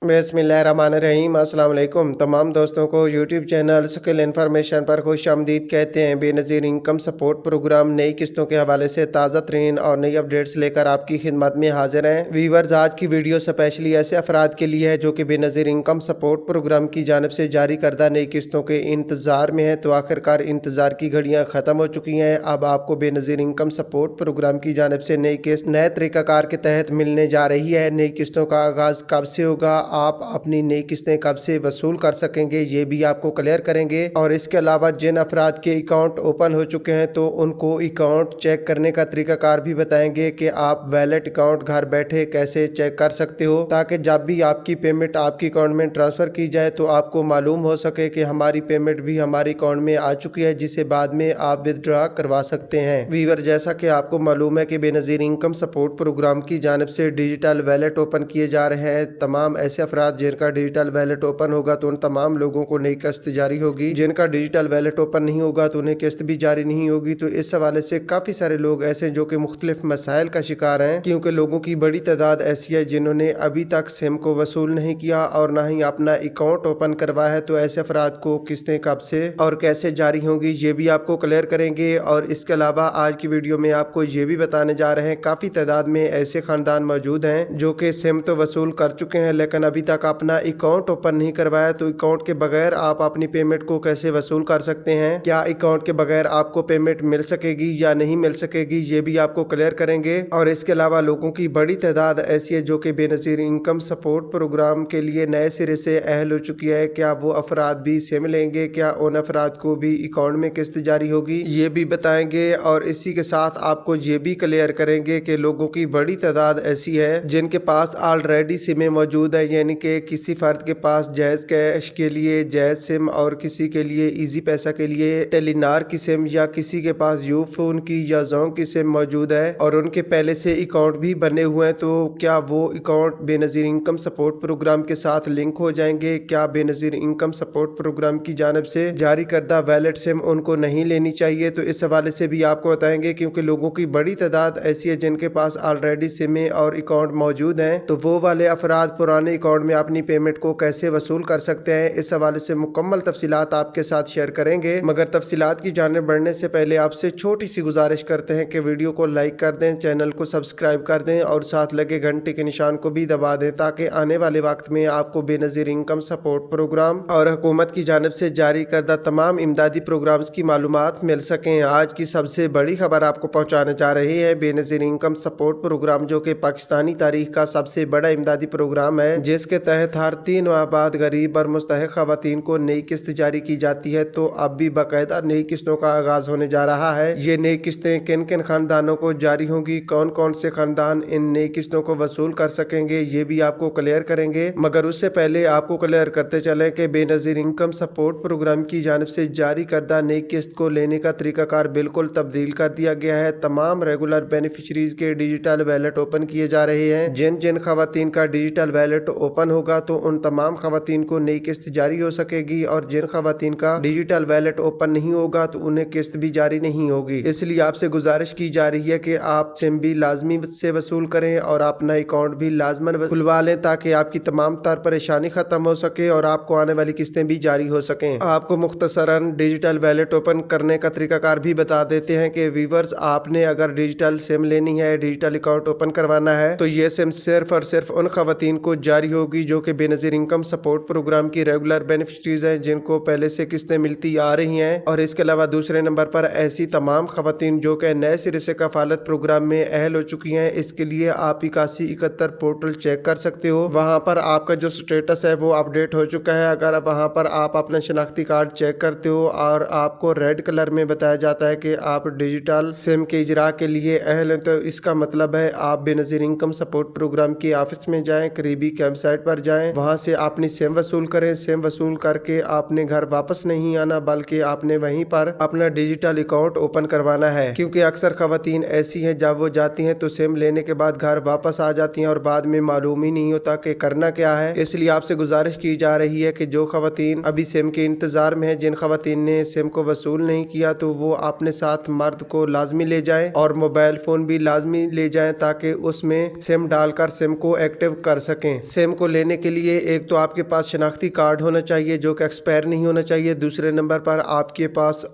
बिस्मिल्लाहिर्रहमानिर्रहीम। अस्सलाम वालेकुम। तमाम दोस्तों को यूट्यूब चैनल स्किल इन्फॉर्मेशन पर खुश आमदीद कहते हैं। बेनज़ीर इनकम सपोर्ट प्रोग्राम नई किस्तों के हवाले से ताज़ा तरीन और नई अपडेट्स लेकर आपकी खिदमत में हाजिर हैं। वीवर्स, आज की वीडियो स्पेशली ऐसे अफराद के लिए है जो कि बेनज़ीर इनकम सपोर्ट प्रोग्राम की जानिब से जारी करदा नई किस्तों के इंतज़ार में है। तो आखिरकार इंतज़ार की घड़ियाँ ख़त्म हो चुकी हैं। अब आपको बेनज़ीर इनकम सपोर्ट प्रोग्राम की जानिब से नई किस्त नए तरीक़ाकार के तहत मिलने जा रही है। नई किस्तों का आगाज़ कब से होगा, आप अपनी नई किस्तें कब से वसूल कर सकेंगे, ये भी आपको क्लियर करेंगे। और इसके अलावा जिन अफराद के अकाउंट ओपन हो चुके हैं तो उनको अकाउंट चेक करने का तरीकाकार भी बताएंगे कि आप वैलेट अकाउंट घर बैठे कैसे चेक कर सकते हो, ताकि जब भी आपकी पेमेंट आपके अकाउंट में ट्रांसफ़र की जाए तो आपको मालूम हो सके कि हमारी पेमेंट भी हमारे अकाउंट में आ चुकी है, जिसे बाद में आप विदड्रा करवा सकते हैं। वीवर, जैसा कि आपको मालूम है कि बेनज़ीर इनकम सपोर्ट प्रोग्राम की जानिब से डिजिटल वैलेट ओपन किए जा रहे हैं। तमाम ऐसे अफराद जिनका डिजिटल वैलेट ओपन होगा तो उन तमाम लोगों को नई किस्त जारी होगी। जिनका डिजिटल वैलेट ओपन नहीं होगा तो उन्हें किस्त भी जारी नहीं होगी। तो इस हवाले से काफ़ी सारे लोग ऐसे जो कि मुख्तलिफ मसाइल का शिकार हैं, क्योंकि लोगों की बड़ी तादाद ऐसी है जिन्होंने अभी तक सिम को वसूल नहीं किया और ना ही अपना अकाउंट ओपन करवाया है। तो ऐसे अफराद को किस्तें कब से और कैसे जारी होंगी, ये भी आपको क्लियर करेंगे। और इसके अलावा आज की वीडियो में आपको ये भी बताने जा रहे हैं, काफ़ी तादाद में ऐसे ख़ानदान मौजूद हैं जो कि सिम तो वसूल कर चुके हैं लेकिन अभी तक अपना अकाउंट ओपन नहीं करवाया। तो अकाउंट के बगैर आप अपनी पेमेंट को कैसे वसूल कर सकते हैं, क्या अकाउंट के बगैर आपको पेमेंट मिल सकेगी या नहीं मिल सकेगी, ये भी आपको क्लियर करेंगे। और इसके अलावा लोगों की बड़ी तादाद ऐसी है जो कि बेनज़ीर इनकम सपोर्ट प्रोग्राम के लिए नए सिरे से अहल हो चुकी है। क्या वो अफराद भी सिम लेंगे, क्या उन अफराद को भी अकाउंट में किस्त जारी होगी, ये भी बताएंगे। और इसी के साथ आपको ये भी क्लियर करेंगे कि लोगों की बड़ी तादाद ऐसी है जिनके पास ऑलरेडी सिमें मौजूद है, यानी कि किसी फर्द के पास जैज़ कैश के लिए जैज़ सिम और किसी के लिए इजी पैसा के लिए टेलीनार की सिम या किसी के पास यू फोन की या जोंग की सिम मौजूद है और उनके पहले से अकाउंट भी बने हुए हैं। तो क्या वो account Benazir income support programme के साथ लिंक हो जाएंगे? क्या बेनज़ीर इनकम सपोर्ट प्रोग्राम की जानिब से जारी करदा वैलेट सिम उनको नहीं लेनी चाहिए? तो इस हवाले से भी आपको बताएंगे, क्योंकि लोगों की बड़ी तादाद ऐसी है जिनके पास ऑलरेडी सिमें और अकाउंट मौजूद हैं। तो वो वाले अफराद पुराने अकाउंट में अपनी पेमेंट को कैसे वसूल कर सकते हैं, इस हवाले से मुकम्मल तफसीलात आपके साथ शेयर करेंगे। मगर तफसीलात की जानिब बढ़ने से पहले आपसे छोटी सी गुजारिश करते हैं कि वीडियो को लाइक कर दें, चैनल को सब्सक्राइब कर दें और साथ लगे घंटे के निशान को भी दबा दें, ताकि आने वाले वक्त में आपको बेनज़ीर इनकम सपोर्ट प्रोग्राम और हुकूमत की जानिब से जारी करदा तमाम इमदादी प्रोग्राम्स की मालूमात मिल सकें। आज की सबसे बड़ी खबर आपको पहुँचाने जा रहे हैं। बेनज़ीर इनकम सपोर्ट प्रोग्राम जो कि पाकिस्तानी तारीख का सबसे बड़ा इमदादी प्रोग्राम है, जिसके तहत हर 3 माह बाद गरीब और मुस्तहिक खवातीन को नई किस्त जारी की जाती है। तो अब भी बाकायदा नई किस्तों का आगाज होने जा रहा है। ये नई किस्तें किन किन खानदानों को जारी होंगी, कौन कौन से खानदान इन नई किस्तों को वसूल कर सकेंगे, ये भी आपको क्लियर करेंगे। मगर उससे पहले आपको क्लियर करते चलें कि बेनज़ीर इनकम सपोर्ट प्रोग्राम की जानिब से जारी करदा नई किस्त को लेने का तरीकाकार बिल्कुल तब्दील कर दिया गया है। तमाम रेगुलर बेनिफिशरीज के डिजिटल वैलेट ओपन किए जा रहे हैं। जिन जिन खवातीन का डिजिटल वैलेट ओपन होगा तो उन तमाम खवातीन को नई किस्त जारी हो सकेगी, और जिन खवातीन का डिजिटल वैलेट ओपन नहीं होगा तो उन्हें किस्त भी जारी नहीं होगी। इसलिए आपसे गुजारिश की जा रही है कि आप सिम भी लाजमी से वसूल करें और अपना अकाउंट भी लाजमन खुलवा लें, ताकि आपकी तमाम तर परेशानी खत्म हो सके और आपको आने वाली किस्तें भी जारी हो सकें। आपको मुख्तसरन डिजिटल वैलेट ओपन करने का तरीकाकार भी बता देते हैं कि व्यूवर्स, आपने अगर डिजिटल सिम लेनी है, डिजिटल अकाउंट ओपन करवाना है, तो ये सिम सिर्फ और सिर्फ उन खवातीन को जारी होगी जो कि बेनज़ीर इनकम सपोर्ट प्रोग्राम की रेगुलर बेनिफिशरीज हैं, जिनको पहले से किस्तें मिलती आ रही हैं। और इसके अलावा दूसरे नंबर पर ऐसी तमाम खवातीन जो कि नए सिरे से कफालत प्रोग्राम में अहल हो चुकी हैं। इसके लिए आप 8171 पोर्टल चेक कर सकते हो। वहाँ पर आपका जो स्टेटस है वो अपडेट हो चुका है। अगर वहाँ पर आप अपना शनाख्ती कार्ड चेक करते हो और आपको रेड कलर में बताया जाता है कि आप डिजिटल सिम के इजरा के लिए अहल हैं, तो इसका मतलब है आप बेनज़ीर इनकम सपोर्ट प्रोग्राम की ऑफिस में जाएं, करीबी कैंप साइट पर जाएं, वहां से अपनी सिम वसूल करें। सिम वसूल करके आपने घर वापस नहीं आना, बल्कि आपने वहीं पर अपना डिजिटल अकाउंट ओपन करवाना है। क्योंकि अक्सर खवातीन ऐसी हैं, जब वो जाती हैं तो सिम लेने के बाद घर वापस आ जाती हैं और बाद में मालूम ही नहीं होता कि करना क्या है। इसलिए आपसे गुजारिश की जा रही है कि जो खवातीन अभी सिम के इंतजार में है, जिन खवातीन ने सिम को वसूल नहीं किया, तो वो अपने साथ मर्द को लाजमी ले जाएं और मोबाइल फोन भी लाजमी ले जाएं, ताकि उसमें सिम डालकर सिम को एक्टिव कर सकें। सिम को लेने के लिए एक तो आपके पास शनाख्ती कार्ड होना चाहिए जो कि एक्सपायर नहीं होना चाहिए। दूसरे नंबर पर आपके पास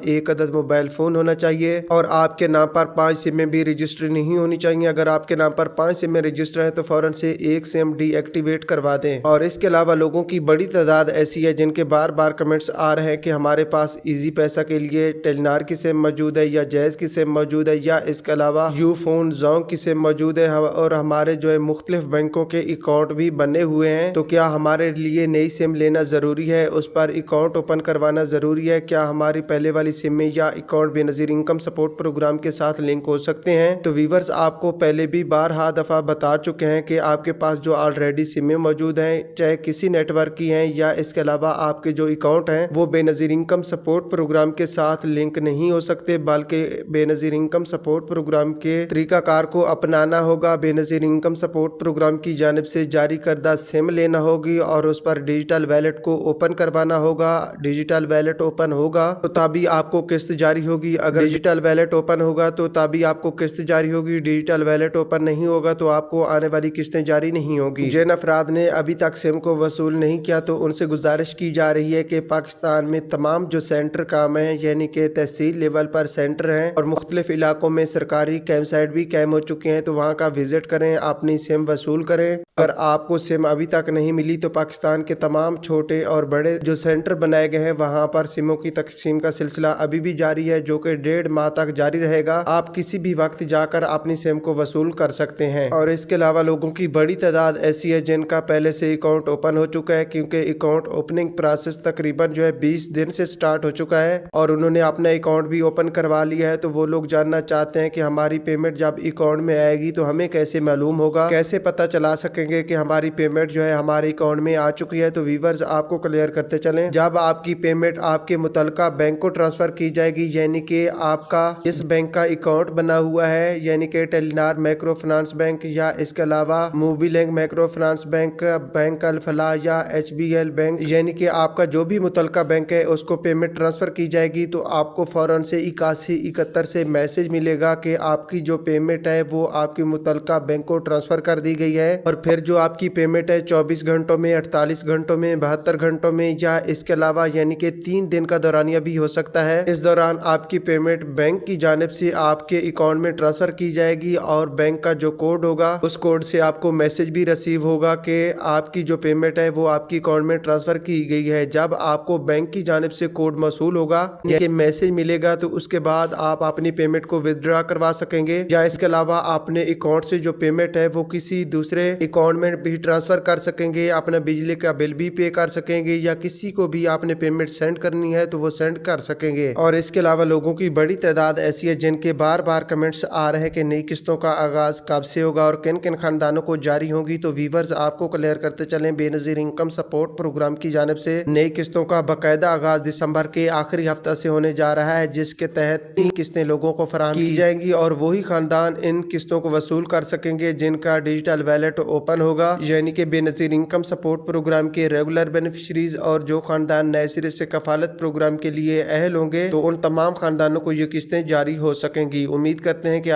एक अदद मोबाइल फ़ोन होना चाहिए और आपके नाम पर 5 सिमें भी रजिस्टर नहीं होनी चाहिए। अगर आपके नाम पर 5 सिमें रजिस्टर हैं तो फ़ौरन से एक सिम डीएक्टिवेट करवा दें। और इसके अलावा लोगों की बड़ी तादाद ऐसी है जिनके बार बार कमेंट्स आ रहे हैं कि हमारे पास इजी पैसा के लिए टेलीनार की सिम मौजूद है या जैज़ की सिम मौजूद है या इसके अलावा यू फोन जोंग की सिम मौजूद है और हमारे जो है मुख्तलिफ बैंकों के अकाउंट भी बने हुए हैं, तो क्या हमारे लिए नई सिम लेना ज़रूरी है, उस पर अकाउंट ओपन करवाना ज़रूरी है, क्या हमारी पहले वाली सिम में या account Benazir income support programme के साथ लिंक हो सकते हैं। तो व्यूअर्स आपको पहले भी बारहा दफ़ा बता चुके हैं कि आपके पास जो ऑलरेडी सिमें मौजूद हैं चाहे किसी नेटवर्क की हैं या इसके अलावा आपके जो अकाउंट हैं वो बेनज़ीर इनकम सपोर्ट प्रोग्राम के साथ लिंक नहीं हो सकते, बल्कि बेनज़ीर इनकम सपोर्ट प्रोग्राम के तरीकाकार को अपनाना होगा। बेनज़ीर इनकम सपोर्ट प्रोग्राम की जानिब से जारी करदा सिम लेना होगी और उस पर डिजिटल वैलेट को ओपन करवाना होगा। डिजिटल वैलेट ओपन होगा तो तभी आपको किस्त जारी होगी। अगर डिजिटल वैलेट ओपन होगा तो तभी आपको किस्त जारी होगी। डिजिटल वैलेट ओपन नहीं होगा तो आपको आने वाली किस्तें जारी नहीं होगी। जिन अफराद ने अभी तक सिम को वसूल नहीं किया तो उनसे गुजारिश की जा रही है कि पाकिस्तान में तमाम जो सेंटर काम है यानी कि तहसील लेवल पर सेंटर हैं और मुख्तलिफ इलाकों में सरकारी कैंप साइट भी कैम हो चुके हैं, तो वहाँ का विजिट करें, अपनी सिम वसूल करें। अगर आपको सिम अभी तक नहीं मिली तो पाकिस्तान के तमाम छोटे और बड़े जो सेंटर बनाए गए हैं वहाँ पर सिमों की तकसीम का सिलसिला अभी भी जारी है जो कि 1.5 माह तक जारी रहेगा। आप किसी भी वक्त जाकर अपनी सिम को वसूल कर सकते हैं। और इसके अलावा लोगों की बड़ी तादाद ऐसी है जिनका पहले से अकाउंट ओपन हो चुका है, क्योंकि अकाउंट ओपनिंग प्रोसेस तकरीबन जो है 20 दिन से स्टार्ट हो चुका है और उन्होंने अपना अकाउंट भी ओपन करवा लिया है। तो वो लोग जानना चाहते हैं कि हमारी पेमेंट जब अकाउंट में आएगी तो हमें कैसे मालूम होगा, कैसे पता चला सकेंगे कि हमारी पेमेंट जो है हमारे अकाउंट में आ चुकी है। तो व्यूअर्स आपको क्लियर करते चलें, जब आपकी पेमेंट आपके मुतलका बैंक को ट्रांसफर की जाएगी यानी कि आपका इस बैंक का अकाउंट बना हुआ है यानी कि टेलीनार माइक्रो फाइनेंस बैंक या इसके अलावा मोबीलिंक माइक्रो फाइनेंस बैंक, बैंक अल फलाह या HBL बैंक, यानी कि आपका जो भी मुतलका बैंक है उसको पेमेंट ट्रांसफर की जाएगी तो आपको फौरन से 8171 से मैसेज मिलेगा कि आपकी जो पेमेंट है वो आपकी मुतलका बैंक को ट्रांसफर कर दी गई है। और फिर जो आपकी पेमेंट है 24 घंटों में, 48 घंटों में, 72 घंटों में या इसके अलावा यानी कि 3 दिन का दौरानिया भी हो सकता है, इस दौरान आपकी पेमेंट बैंक की जानिब से आपके अकाउंट में ट्रांसफर की जाएगी और बैंक का जो कोड होगा उस कोड से आपको मैसेज भी रिसीव होगा कि आपकी जो पेमेंट है वो आपकी अकाउंट में ट्रांसफर की गई है। जब आपको बैंक की जानिब से कोड मौसूल होगा या मैसेज मिलेगा तो उसके बाद आप अपनी पेमेंट को विथड्रॉ करवा सकेंगे या इसके अलावा अपने अकाउंट से जो पेमेंट है वो किसी दूसरे अकाउंट में भी ट्रांसफर कर सकेंगे, अपना बिजली का बिल भी पे कर सकेंगे या किसी को भी आपने पेमेंट सेंड करनी है तो वो सेंड कर सकेंगे। और इसके अलावा लोगों की बड़ी तादाद ऐसी है जिनके बार बार कमेंट्स आ रहे हैं कि नई किस्तों का आगाज कब से होगा और किन किन खानदानों को जारी होगी। तो व्यूअर्स आपको क्लियर करते चलें, बेनज़ीर इनकम सपोर्ट प्रोग्राम की जानिब से नई किस्तों का बाकायदा आगाज दिसंबर के आखिरी हफ्ता से होने जा रहा है, जिसके तहत 3 किस्तें लोगों को फराहम की जाएंगी और वही खानदान इन किस्तों को वसूल कर सकेंगे जिनका डिजिटल वैलेट ओपन होगा, यानी कि बेनज़ीर इनकम सपोर्ट प्रोग्राम के रेगुलर बेनिफिशरीज। और जो खानदान नए सिरे से कफालत प्रोग्राम के लिए अहल होंगे तो उन तमाम खानदानों को ये किस्तें जारी हो सकेंगी। उम्मीद करते हैं कि